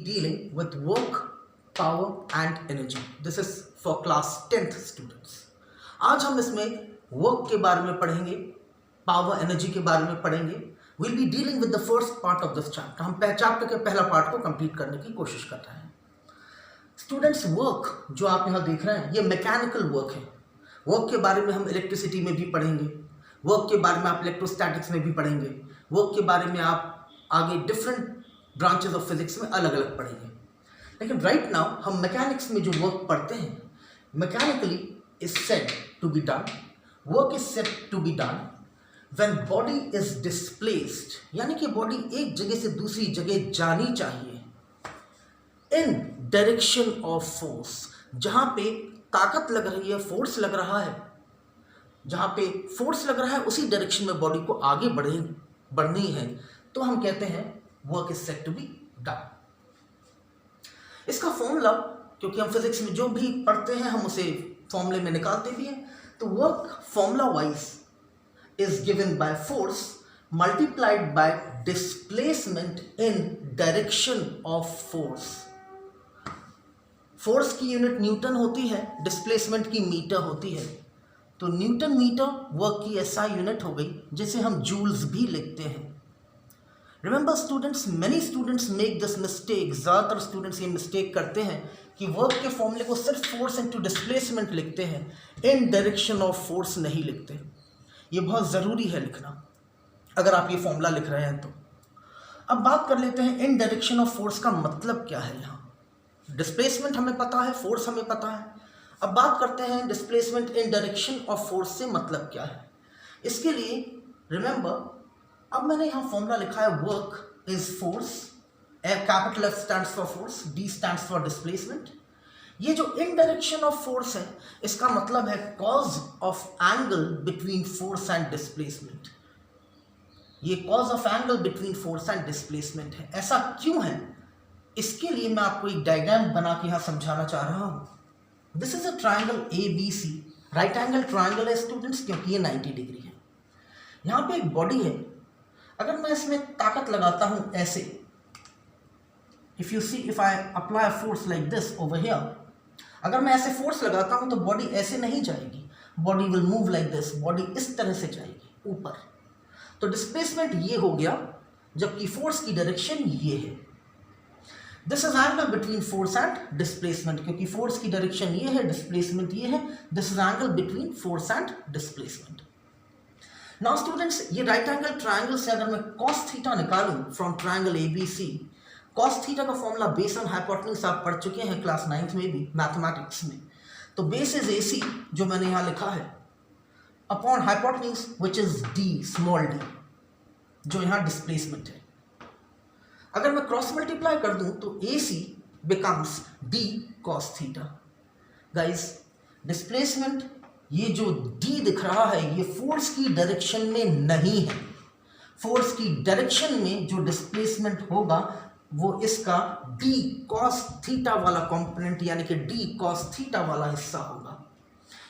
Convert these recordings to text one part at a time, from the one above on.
dealing with work, power and energy. This is for class 10th students. आज हम इसमें work के बारे में पढ़ेंगे, पावर एनर्जी के बारे में पढ़ेंगे. Will be dealing with the first part of this chapter. हम चैप्टर के पहला पार्ट को कंप्लीट करने की कोशिश कर रहे हैं. स्टूडेंट्स, वर्क जो आप यहाँ देख रहे हैं ये मैकेनिकल वर्क है. वर्क के बारे में हम इलेक्ट्रिसिटी में भी पढ़ेंगे, वर्क के बारे में आप इलेक्ट्रोस्टैटिक्स में भी पढ़ेंगे, वर्क के बारे में आप आगे डिफरेंट ब्रांचेस ऑफ फिजिक्स में अलग अलग पढ़ेंगे. लेकिन राइट नाउ हम मैकेनिक्स में जो वर्क पढ़ते हैं, mechanically is said to be done, work is said to be done when body is displaced, यानी कि बॉडी एक जगह से दूसरी जगह जानी चाहिए इन डायरेक्शन ऑफ फोर्स. जहाँ पे ताकत लग रही है, फोर्स लग रहा है, जहाँ पे फोर्स लग रहा है उसी डायरेक्शन में बॉडी को आगे बढ़नी है, तो हम कहते हैं work is said to be done. इसका फॉर्मूला, क्योंकि हम फिजिक्स में जो भी पढ़ते हैं हम उसे फॉर्मूले में निकालते भी हैं, तो work formula wise is given by force multiplied by displacement in direction of force. Force की यूनिट न्यूटन होती है, डिस्प्लेसमेंट की मीटर होती है, तो न्यूटन मीटर वर्क की ऐसा यूनिट हो गई जिसे हम जूल्स भी लिखते हैं. Remember students, many students make this mistake. ज़्यादातर स्टूडेंट्स ये मिस्टेक करते हैं कि वर्क के फॉर्मूले को सिर्फ फोर्स इनटू डिस्प्लेसमेंट लिखते हैं, इन डायरेक्शन ऑफ फोर्स नहीं लिखते. ये बहुत ज़रूरी है लिखना अगर आप ये फॉर्मूला लिख रहे हैं तो. अब बात कर लेते हैं इन डायरेक्शन ऑफ फोर्स का मतलब क्या है. यहाँ डिस्प्लेसमेंट हमें पता है, फोर्स हमें पता है. अब बात करते हैं displacement in direction of force से मतलब क्या है. इसके लिए रिमेंबर, अब मैंने यहाँ फॉर्मूला लिखा है work is force, capital F stands for force, D stands for displacement. ये जो इन डायरेक्शन ऑफ फोर्स है इसका मतलब है cos of angle between force and displacement. ये cos of angle between force and displacement है. ऐसा क्यों है, इसके लिए मैं आपको एक डायग्राम बना के यहाँ समझाना चाह रहा हूँ. This is a triangle ABC, right angle triangle है स्टूडेंट्स, क्योंकि ये 90 डिग्री है. यहाँ पे एक बॉडी है. अगर मैं इसमें ताकत लगाता हूँ ऐसे, if you see, if I apply force like this over here, अगर मैं ऐसे फोर्स लगाता हूँ तो बॉडी ऐसे नहीं जाएगी, body will move like this, body इस तरह से जाएगी ऊपर. तो डिस्प्लेसमेंट ये हो गया, जबकि फोर्स की डायरेक्शन ये है. This is angle between force and displacement, क्योंकि फोर्स की डायरेक्शन ये है, डिस्प्लेसमेंट ये है. This is angle between force and displacement. Now students, ये राइट एंगल ट्राइंगल से अगर मैं cos थीटा निकालूं from triangle ABC, cos theta का फॉर्मूला बेस ऑन हाइपोटेन्यूज आप पढ़ चुके हैं क्लास 9th में भी मैथमेटिक्स में. तो बेस इज AC जो मैंने यहाँ लिखा है upon hypotenuse which is D, small d, जो यहाँ डिस्प्लेसमेंट है. अगर मैं क्रॉस मल्टीप्लाई कर दूं तो AC becomes D cos theta. Guys, displacement ये जो D दिख रहा है ये फोर्स की डायरेक्शन में नहीं है. फोर्स की डायरेक्शन में जो डिस्प्लेसमेंट होगा वो इसका D cos थीटा वाला कंपोनेंट, यानी कि D cos थीटा वाला हिस्सा होगा.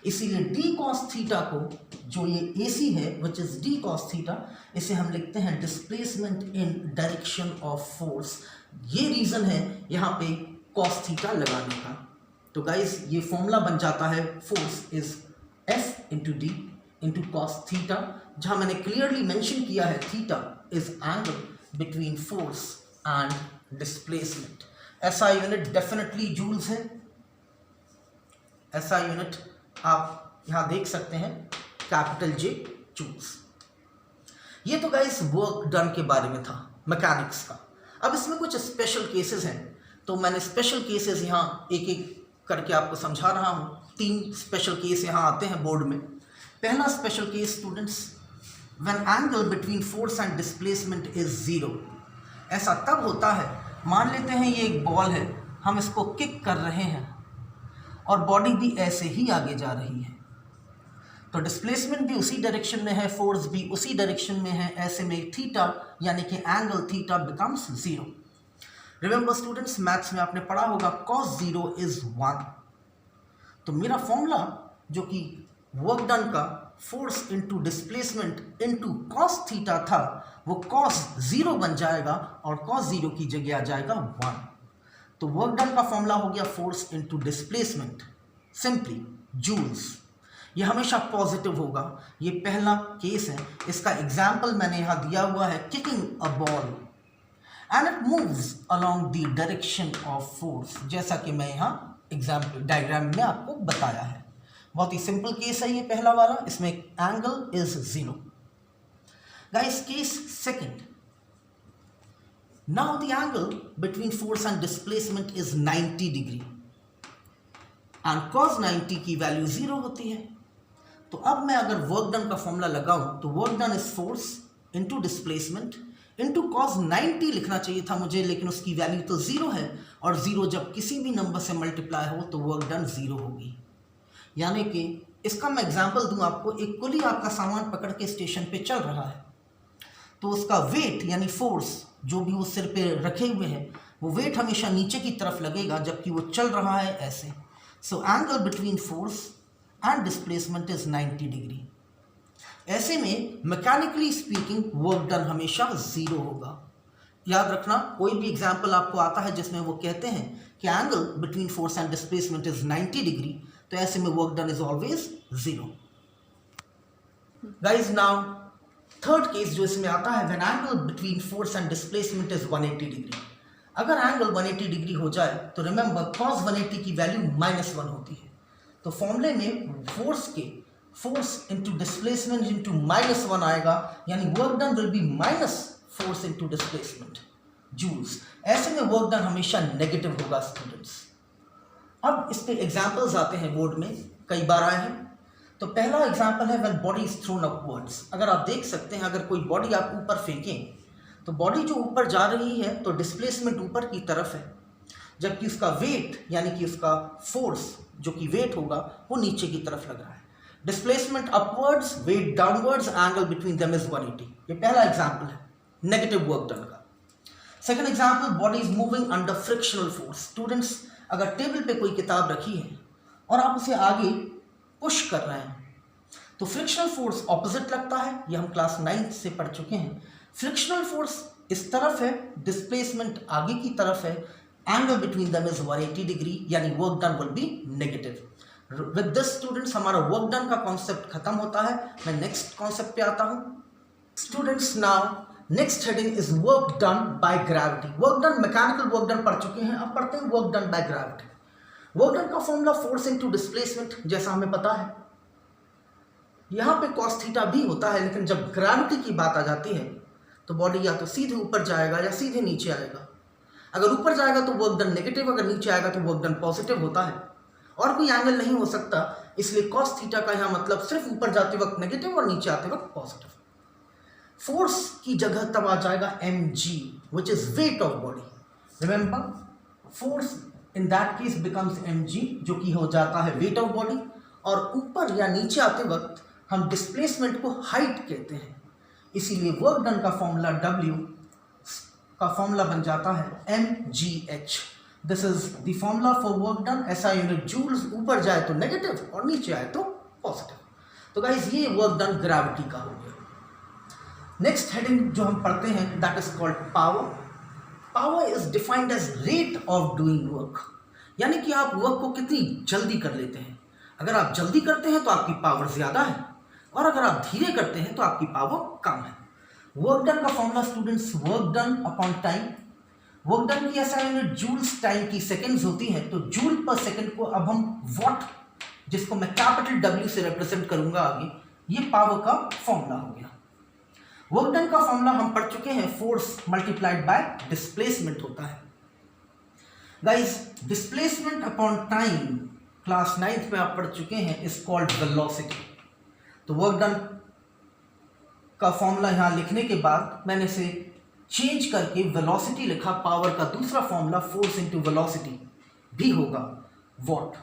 इसीलिए D cos थीटा को, जो ये AC है which is D cos theta, इसे हम लिखते हैं displacement in direction of force. ये रीजन है यहाँ पे cos थीटा लगाने का. तो गाइस, ये फॉर्मूला बन जाता है force is F into D into cos theta, जहाँ मैंने क्लियरली मेंशन किया है theta is angle between force and displacement. ऐसा यूनिट डेफिनेटली जूल्स है. ऐसा यूनिट आप यहाँ देख सकते हैं, कैपिटल J जूल्स. ये तो गाइस वर्क डन के बारे में था, मैकेनिक्स का. अब इसमें कुछ स्पेशल केसेस हैं, तो मैंने स्पेशल केसेस यहाँ एक एक करके आपको समझा रहा हूँ. 3 स्पेशल केस यहाँ आते हैं बोर्ड में. पहला special case students, when angle between force and displacement is 0. ऐसा तब होता है, मान लेते हैं ये एक बॉल है, हम इसको किक कर रहे हैं और बॉडी भी ऐसे ही आगे जा रही है, तो डिस्प्लेसमेंट भी उसी डायरेक्शन में है, फोर्स भी उसी डायरेक्शन में है. ऐसे में थीटा यानी कि angle theta becomes 0. Remember students, maths में आपने पढ़ा होगा cos 0 इज 1. तो मेरा फॉर्मूला जो कि वर्क डन का force into displacement into cos theta था, वो cos 0 बन जाएगा और cos 0 की जगह आ जाएगा 1. तो वर्क डन का फॉर्मूला हो गया force into displacement, simply joules. ये हमेशा पॉजिटिव होगा। ये पहला केस है, इसका एग्जाम्पल मैंने यहाँ दिया हुआ है, kicking a ball and it moves along the direction of force, जैसा कि मैं यहाँ एग्जाम्पल डायग्राम में आपको बताया है। बहुत ही सिंपल केस है ये पहला वाला, इसमें angle is 0। Guys case second, now the angle between force and displacement is 90 degree and cos 90 की वैल्यू 0 होती है। तो अब मैं अगर वर्क डन का फॉर्मूला लगाऊं तो work done is force into displacement into cos 90 लिखना चाहिए था मुझे, लेकिन उसकी वैल्यू तो 0 है, और 0 जब किसी भी नंबर से मल्टीप्लाई हो तो वर्क डन 0 होगी। यानी कि इसका मैं एग्जांपल दूं आपको, एक कुली आपका सामान पकड़ के स्टेशन पे चल रहा है, तो उसका वेट यानी फोर्स जो भी वो सिर पे रखे हुए हैं, वो वेट हमेशा नीचे की तरफ लगेगा जबकि वो चल रहा है ऐसे। So angle between force and displacement is 90 degree. ऐसे में मैकेनिकली स्पीकिंग वर्क डन हमेशा 0 होगा। याद रखना, कोई भी एग्जाम्पल आपको आता है जिसमें वो कहते हैं कि angle between force and displacement is 90 degree, तो ऐसे में work done is always 0। Guys now third case जो इसमें आता है, when angle between force and displacement is 180 degree. अगर एंगल 180 डिग्री हो जाए तो रिमेंबर cos 180 की वैल्यू -1 होती है। तो फॉर्मूले में फोर्स इंटू डिस्प्लेसमेंट इंटू -1 आएगा, यानी work done will be minus force into displacement joules. ऐसे में वर्क डन हमेशा नेगेटिव होगा स्टूडेंट्स। अब इसके एग्जाम्पल्स आते हैं बोर्ड में, कई बार आए हैं। तो पहला एग्जाम्पल है when body is throne upwards. अगर आप देख सकते हैं, अगर कोई बॉडी आप ऊपर फेंकें तो बॉडी जो ऊपर जा रही है तो डिस्प्लेसमेंट ऊपर की तरफ है, जबकि उसका वेट यानी कि उसका फोर्स जो कि वेट होगा वो नीचे की तरफ लग रहा है। Displacement upwards, weight downwards, angle between them is 180। ये पहला एग्जाम्पल है नेगेटिव वर्क डन का। Second example, body is moving under frictional force. Students, अगर टेबल पे कोई किताब रखी है और आप उसे आगे पुश कर रहे हैं तो फ्रिक्शनल फोर्स ऑपोजिट लगता है, ये हम क्लास 9 से पढ़ चुके हैं। फ्रिक्शनल फोर्स इस तरफ है, डिस्प्लेसमेंट आगे की तरफ है, angle between them is 180 degree, यानी work done will be negative. With this students हमारा वर्क डन का कॉन्सेप्ट खत्म होता है। मैं नेक्स्ट कॉन्सेप्ट पे आता हूँ। Students now next heading is work done by gravity. Work done, mechanical work done पढ़ चुके हैं, अब पढ़ते हैं work done by gravity. Work done का फॉर्मूला फोर्स इनटू डिस्प्लेसमेंट, जैसा हमें पता है। यहाँ पे cos थीटा भी होता है, लेकिन जब ग्रेविटी की बात आ जाती है तो बॉडी या तो सीधे ऊपर जाएगा या सीधे नीचे आएगा। अगर ऊपर जाएगा तो वर्क डन नेगेटिव, अगर नीचे आएगा तो वर्क डन पॉजिटिव होता है, और कोई एंगल नहीं हो सकता। इसलिए cos थीटा का यहाँ मतलब सिर्फ ऊपर जाते वक्त नेगेटिव और नीचे आते वक्त पॉजिटिव। फोर्स की जगह तब आ जाएगा mg, which is weight of body. Remember, force in that case becomes mg, जो कि हो जाता है वेट ऑफ बॉडी, और ऊपर या नीचे आते वक्त हम डिस्प्लेसमेंट को हाइट कहते हैं। इसीलिए वर्क डन का फॉर्मूला W का फॉर्मूला बन जाता है mgh। This is the formula for work done. SI unit joules, ऊपर जाए तो नेगेटिव और नीचे आए तो पॉजिटिव। तो गाइस ये वर्क डन ग्रेविटी का हो गया। नेक्स्ट हेडिंग जो हम पढ़ते हैं that is called power. Power is defined as rate of doing work, यानी कि आप वर्क को कितनी जल्दी कर लेते हैं। अगर आप जल्दी करते हैं तो आपकी पावर ज़्यादा है, और अगर आप धीरे करते हैं तो आपकी पावर कम है। वर्क डन का formula students, work done upon time. Work done की SI यूनिट जूल्स, टाइम की सेकंड्स होती है, तो जूल पर सेकंड को अब हम वॉट, जिसको मैं कैपिटल W से रिप्रेजेंट करूंगा आगे, ये पावर का फॉर्मूला हो गया। वर्क डन का फॉर्मूला हम पढ़ चुके हैं, फोर्स मल्टीप्लाइड बाय डिस्प्लेसमेंट होता है। Guys, displacement upon time class 9th में आप पढ़ चुके हैं, इज कॉल्ड वेलोसिटी। तो वर्क डन का फॉर्मूला यहाँ लिखने के बाद मैंने इसे चेंज करके वेलोसिटी लिखा। पावर का दूसरा फॉर्मूला फोर्स इनटू वेलोसिटी भी होगा वॉट।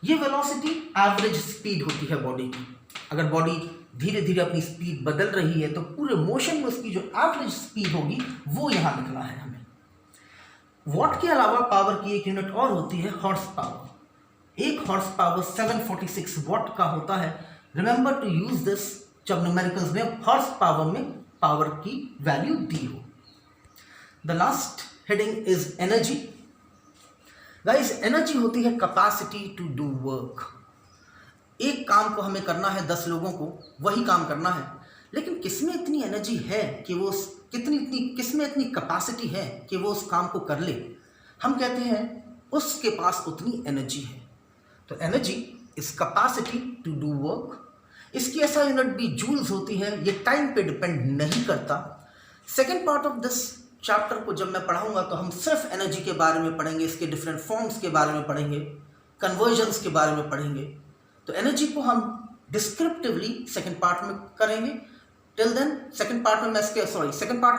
ये वेलोसिटी एवरेज स्पीड होती है बॉडी की। अगर बॉडी धीरे धीरे अपनी स्पीड बदल रही है तो पूरे मोशन में उसकी जो एवरेज स्पीड होगी वो यहाँ लिखना है हमें। वॉट के अलावा पावर की एक यूनिट और होती है हॉर्स पावर। एक हॉर्स पावर 746 वॉट का होता है। रिमेंबर टू यूज दिस जब न्यूमेरिकल्स में हॉर्स पावर में पावर की वैल्यू दी हो। The last heading is energy. Guys, energy होती है कैपेसिटी टू डू वर्क। एक काम को हमें करना है, 10 लोगों को वही काम करना है, लेकिन किसमें इतनी एनर्जी है कि वो किसमें इतनी कैपेसिटी है कि वो उस काम को कर ले, हम कहते हैं उसके पास उतनी एनर्जी है। तो energy is capacity to do work. इसकी ऐसा यूनिट भी जूल्स होती है, ये टाइम पे डिपेंड नहीं करता। Second part of this chapter को जब मैं पढ़ाऊंगा तो हम सिर्फ एनर्जी के बारे में पढ़ेंगे, इसके डिफरेंट फॉर्म्स के बारे में पढ़ेंगे, कन्वर्जन्स के बारे में पढ़ेंगे। तो एनर्जी को हम डिस्क्रिप्टिवली सेकंड पार्ट में करेंगे। टिल देन सेकंड पार्ट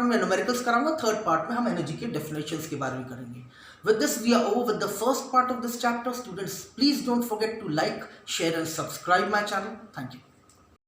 में मैं न्यूमेरिकल्स कराऊंगा, थर्ड पार्ट में हम एनर्जी के डेफिनेशंस के बारे में करेंगे। With this we are over with the first part of this chapter. Students, please don't forget to like, share and subscribe my channel. Thank you.